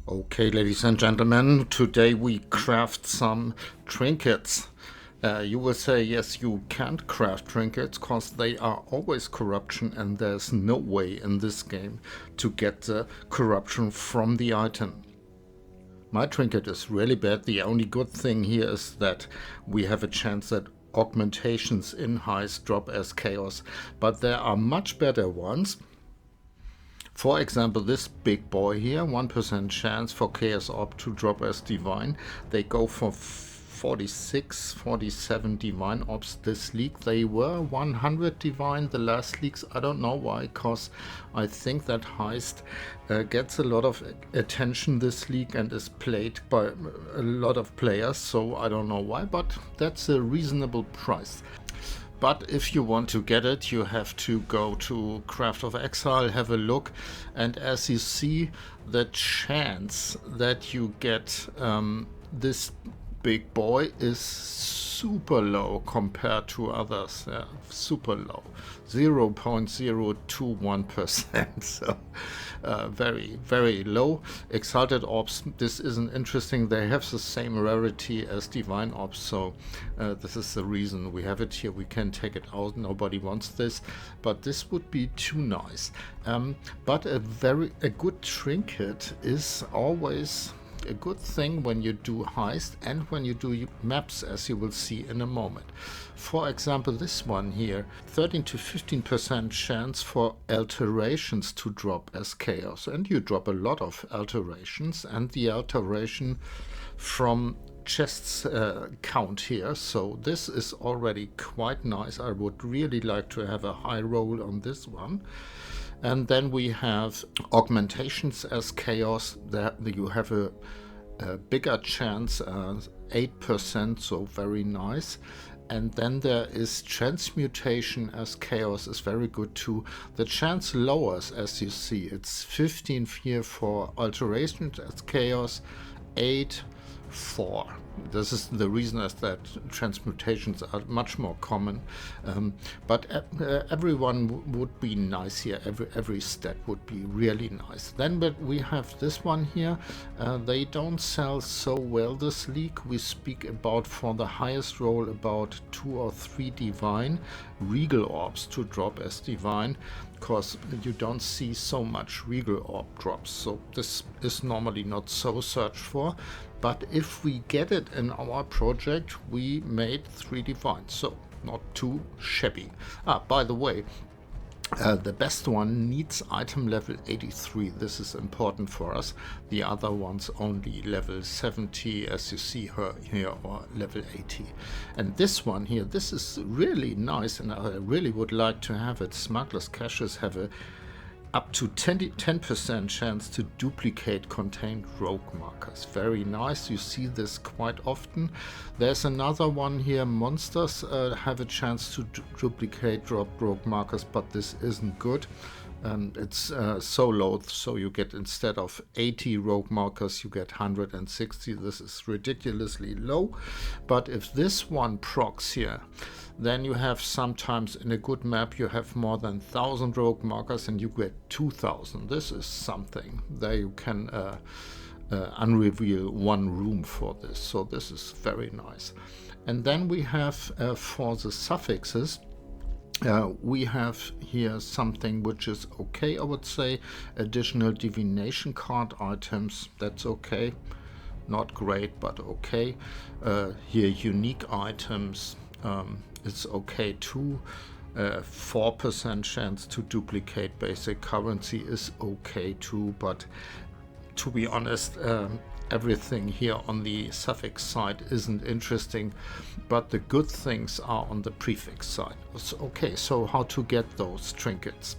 Okay, ladies and gentlemen, today we craft some trinkets. You will say, yes, you can't craft trinkets because they are always corruption and there's no way in this game to get the corruption from the item. My trinket is really bad. The only good thing here is that we have a chance that augmentations in HEIST drop as chaos, but there are much better ones. For example, this big boy here, 1% chance for Chaos Orb to drop as Divine. They go for 46, 47 Divine Orbs this league. They were 100 Divine the last leagues. I don't know why, because I think that HEIST gets a lot of attention this league and is played by a lot of players. So I don't know why, but that's a reasonable price. But if you want to get it, you have to go to Craft of Exile, have a look, and as you see, the chance that you get this big boy is super low compared to others. Yeah, super low, 0.021%. So very, very low. Exalted Orbs, this isn't interesting. They have the same rarity as Divine Orbs, so this is the reason we have it here. We can take it out. Nobody wants this, but this would be too nice. But a good trinket is always a good thing when you do HEIST and when you do maps, as you will see in a moment. For example, this one here, 13 to 15% chance for alterations to drop as chaos, and you drop a lot of alterations, and the alteration from chests count here, so this is already quite nice. I would really like to have a high roll on this one. And then we have augmentations as chaos. That you have a bigger chance, 8%, so very nice. And then there is transmutation as chaos is very good too. The chance lowers, as you see. It's 15 here for alterations as chaos, 8 4. This is the reason is that transmutations are much more common, but everyone would be nice here. Every stat would be really nice. Then but we have this one here. They don't sell so well this league. We speak about, for the highest roll, about 2 or 3 divine regal orbs to drop as divine, because you don't see so much regal orb drops, so this is normally not so searched for. But if we get it in our project, we made 3 divines, so not too shabby. By the way, the best one needs item level 83. This is important for us. The other ones only level 70, as you see here, or level 80. And this one here, this is really nice, and I really would like to have it. Smuggler's Caches have a up to 10% chance to duplicate contained rogue markers. Very nice. You see this quite often. There's another one here. Monsters have a chance to duplicate drop rogue markers, but this isn't good. It's so low, so you get, instead of 80 rogue markers, you get 160. This is ridiculously low. But if this one procs here, then you have, sometimes in a good map, you have more than 1,000 rogue markers and you get 2,000. This is something. There you can unreveal one room for this. So this is very nice. And then we have, for the suffixes, we have here something which is okay, I would say. Additional divination card items, that's okay. Not great, but okay. Here, unique items, it's okay too. 4% chance to duplicate basic currency is okay too, but to be honest, everything here on the suffix side isn't interesting, but the good things are on the prefix side. Okay, so how to get those trinkets?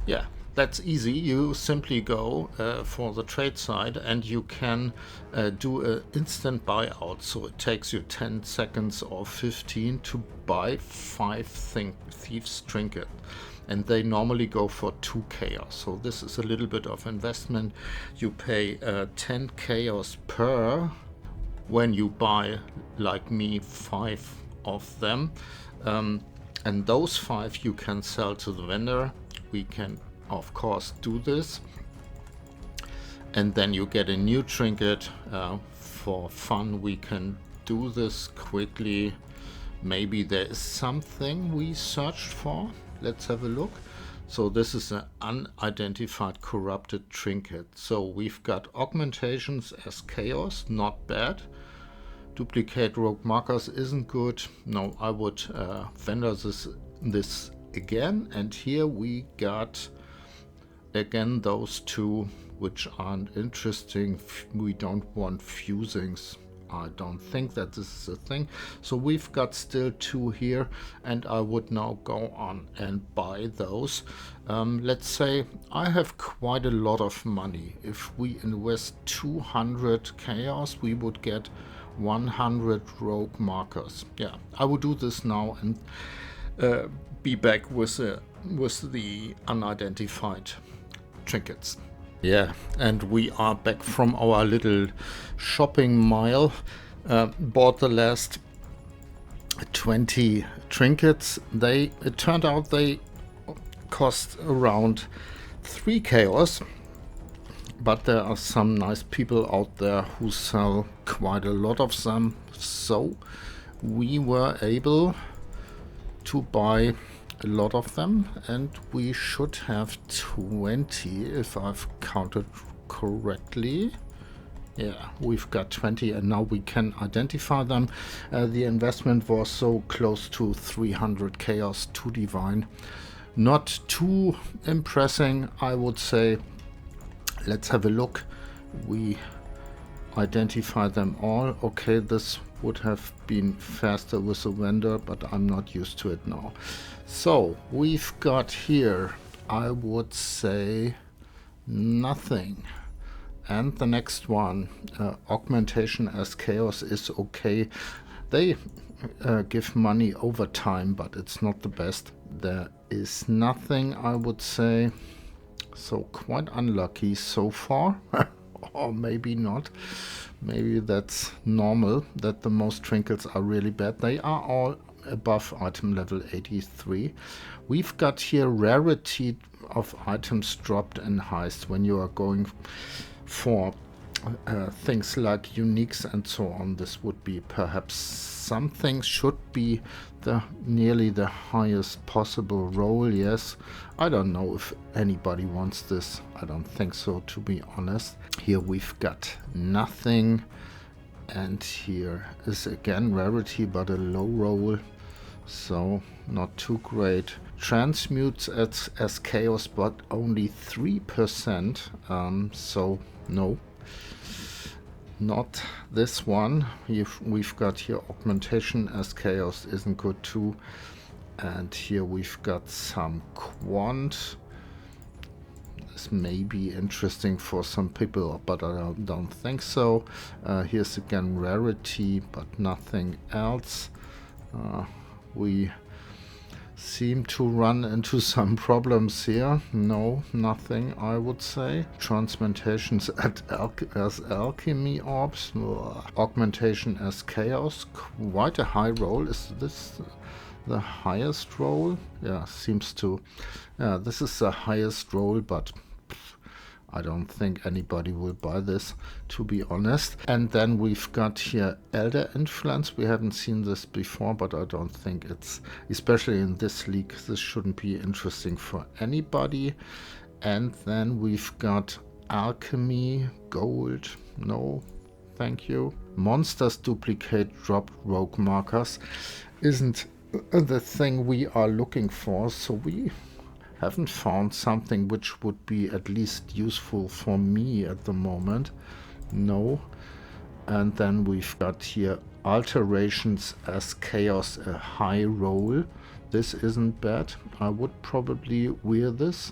Yeah, that's easy. You simply go for the trade side and you can do an instant buyout. So it takes you 10 seconds or 15 to buy 5 Thieves Trinket. And they normally go for 2 chaos. So this is a little bit of investment. You pay 10 chaos per when you buy, like me, 5 of them. And those 5 you can sell to the vendor. We can, of course, do this. and then you get a new trinket. For fun, we can do this quickly. Maybe there is something we searched for. Let's have a look. So this is an unidentified corrupted trinket. So we've got augmentations as chaos, not bad. Duplicate rogue markers isn't good. No, I would vendor this again. And here we got again those two which aren't interesting. We don't want fusings. I don't think that this is a thing. So we've got still two here, and I would now go on and buy those. Let's say I have quite a lot of money. If we invest 200 chaos, we would get 100 rogue markers. Yeah, I will do this now and be back with the unidentified trinkets. Yeah, and we are back from our little shopping mile. Bought the last 20 trinkets. It turned out they cost around 3 chaos, but there are some nice people out there who sell quite a lot of them, so we were able to buy a lot of them, and we should have 20 if I've counted correctly. Yeah, we've got 20, and now we can identify them. The investment was so close to 300 chaos to divine. Not too impressing, I would say. Let's have a look. We identify them all. Okay, this would have been faster with the vendor, but I'm not used to it now. So we've got here, I would say, nothing. And the next one, augmentation as chaos, is okay. They give money over time, but it's not the best. There is nothing, I would say. So quite unlucky so far. Or maybe not. Maybe that's normal, that the most trinkets are really bad. They are all above item level 83. We've got here rarity of items dropped in heist when you are going for things like uniques and so on. This would be perhaps something, should be nearly the highest possible roll. Yes, I don't know if anybody wants this. I don't think so, to be honest. Here we've got nothing, and here is again rarity but a low roll, so not too great. Transmutes as chaos, but only 3%, so no, not this one. We've got here augmentation as chaos, isn't good too. And here we've got some quant. This may be interesting for some people, but I don't think so. Here's again rarity, but nothing else. We seem to run into some problems here. No, nothing, I would say. Transmutations as alchemy orbs. Augmentation as chaos. Quite a high roll. Is this the highest roll? Yeah, seems to. Yeah, this is the highest roll, but I don't think anybody will buy this, to be honest. And then we've got here Elder Influence. We haven't seen this before, but I don't think it's, especially in this league, this shouldn't be interesting for anybody. And then we've got Alchemy, Gold. No, thank you. Monsters duplicate dropped rogue markers. Isn't the thing we are looking for, so we haven't found something which would be at least useful for me at the moment. No. And then we've got here alterations as chaos, a high roll. This isn't bad. I would probably wear this.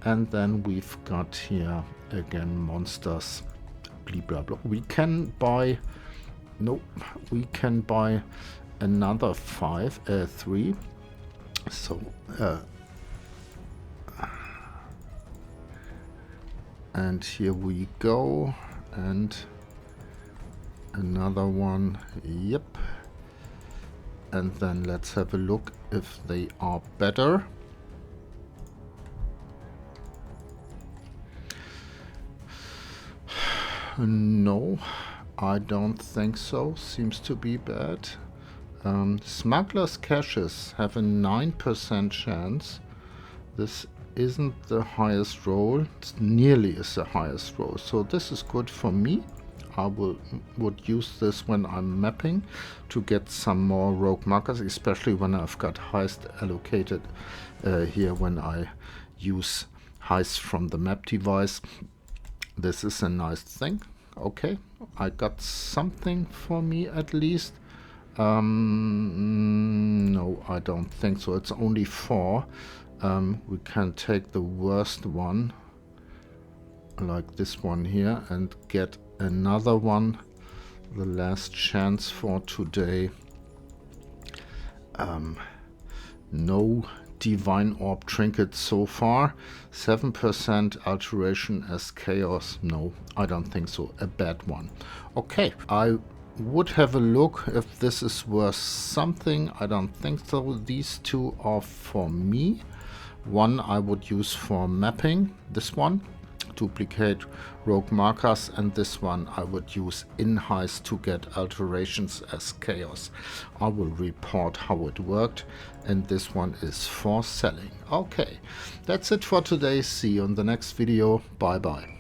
And then we've got here again monsters, blah blah blah. We can buy, no, we can buy another 3. So and here we go, and another one. Yep. And then let's have a look if they are better. No, I don't think so. Seems to be bad. Smuggler's caches have a 9% chance. This isn't the highest roll. It nearly is the highest roll. So this is good for me. I would use this when I'm mapping to get some more rogue markers, especially when I've got heist allocated here when I use heist from the map device. This is a nice thing. Okay, I got something for me at least. No, I don't think so. It's only 4. We can take the worst one, like this one here, and get another one. The last chance for today. No divine orb trinket so far. 7% alteration as chaos. No, I don't think so. A bad one. Okay, I would have a look if this is worth something. I don't think so. These two are for me. One I would use for mapping. This one, duplicate rogue markers, and this one I would use in heist to get alterations as chaos. I will report how it worked, and this one is for selling. Okay, that's it for today. See you in the next video. Bye bye.